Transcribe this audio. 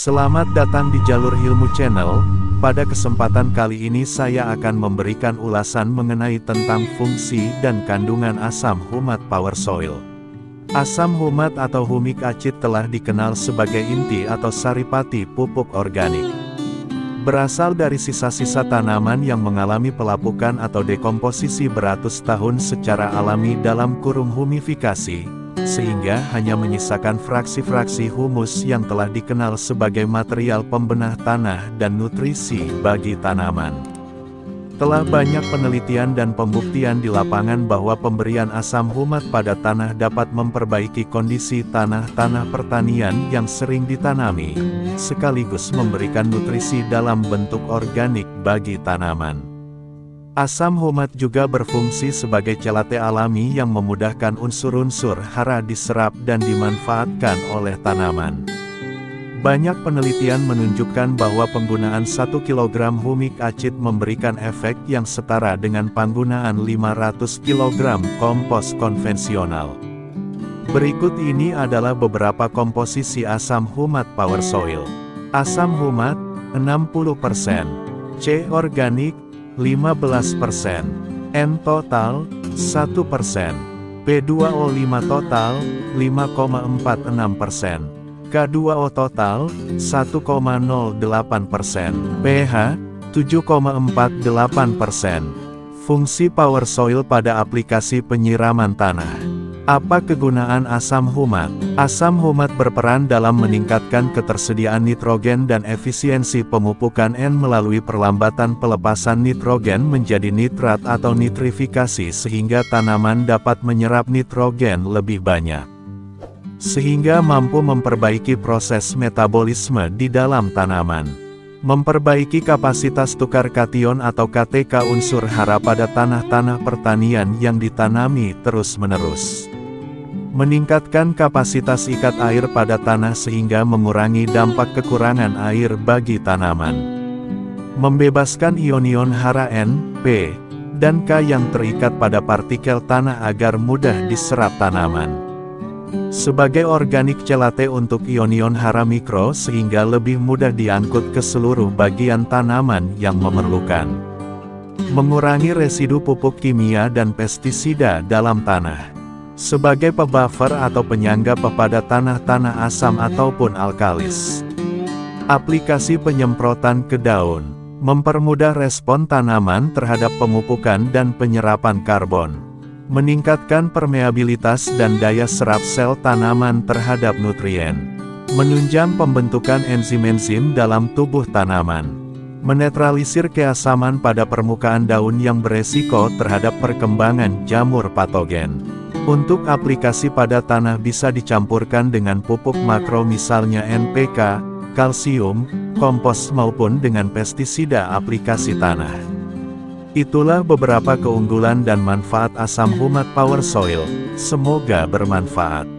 Selamat datang di Jalur Ilmu Channel. Pada kesempatan kali ini saya akan memberikan ulasan mengenai tentang fungsi dan kandungan asam humat power soil. Asam humat atau humic acid telah dikenal sebagai inti atau saripati pupuk organik. Berasal dari sisa-sisa tanaman yang mengalami pelapukan atau dekomposisi beratus tahun secara alami dalam kurung humifikasi, sehingga hanya menyisakan fraksi-fraksi humus yang telah dikenal sebagai material pembenah tanah dan nutrisi bagi tanaman. Telah banyak penelitian dan pembuktian di lapangan bahwa pemberian asam humat pada tanah dapat memperbaiki kondisi tanah-tanah pertanian yang sering ditanami, sekaligus memberikan nutrisi dalam bentuk organik bagi tanaman. Asam humat juga berfungsi sebagai chelate alami yang memudahkan unsur-unsur hara diserap dan dimanfaatkan oleh tanaman. Banyak penelitian menunjukkan bahwa penggunaan 1 kg humic acid memberikan efek yang setara dengan penggunaan 500 kg kompos konvensional. Berikut ini adalah beberapa komposisi asam humat power soil. Asam humat, 60%. C organik, 15%, N total, 1%, P2O5 total, 5,46%, K2O total, 1,08%, pH, 7,48%. Fungsi power soil pada aplikasi penyiraman tanah. Apa kegunaan asam humat? Asam humat berperan dalam meningkatkan ketersediaan nitrogen dan efisiensi pemupukan N melalui perlambatan pelepasan nitrogen menjadi nitrat atau nitrifikasi sehingga tanaman dapat menyerap nitrogen lebih banyak, sehingga mampu memperbaiki proses metabolisme di dalam tanaman. Memperbaiki kapasitas tukar kation atau KTK unsur hara pada tanah-tanah pertanian yang ditanami terus-menerus. Meningkatkan kapasitas ikat air pada tanah sehingga mengurangi dampak kekurangan air bagi tanaman. Membebaskan ion-ion hara N, P, dan K yang terikat pada partikel tanah agar mudah diserap tanaman. Sebagai organik chelate untuk ion-ion hara mikro sehingga lebih mudah diangkut ke seluruh bagian tanaman yang memerlukan. Mengurangi residu pupuk kimia dan pestisida dalam tanah. Sebagai pebuffer atau penyangga pada tanah-tanah asam ataupun alkalis. Aplikasi penyemprotan ke daun. Mempermudah respon tanaman terhadap pemupukan dan penyerapan karbon. Meningkatkan permeabilitas dan daya serap sel tanaman terhadap nutrien. Menunjang pembentukan enzim-enzim dalam tubuh tanaman. Menetralisir keasaman pada permukaan daun yang beresiko terhadap perkembangan jamur patogen. Untuk aplikasi pada tanah bisa dicampurkan dengan pupuk makro misalnya NPK, kalsium, kompos maupun dengan pestisida aplikasi tanah. Itulah beberapa keunggulan dan manfaat asam humat power soil. Semoga bermanfaat.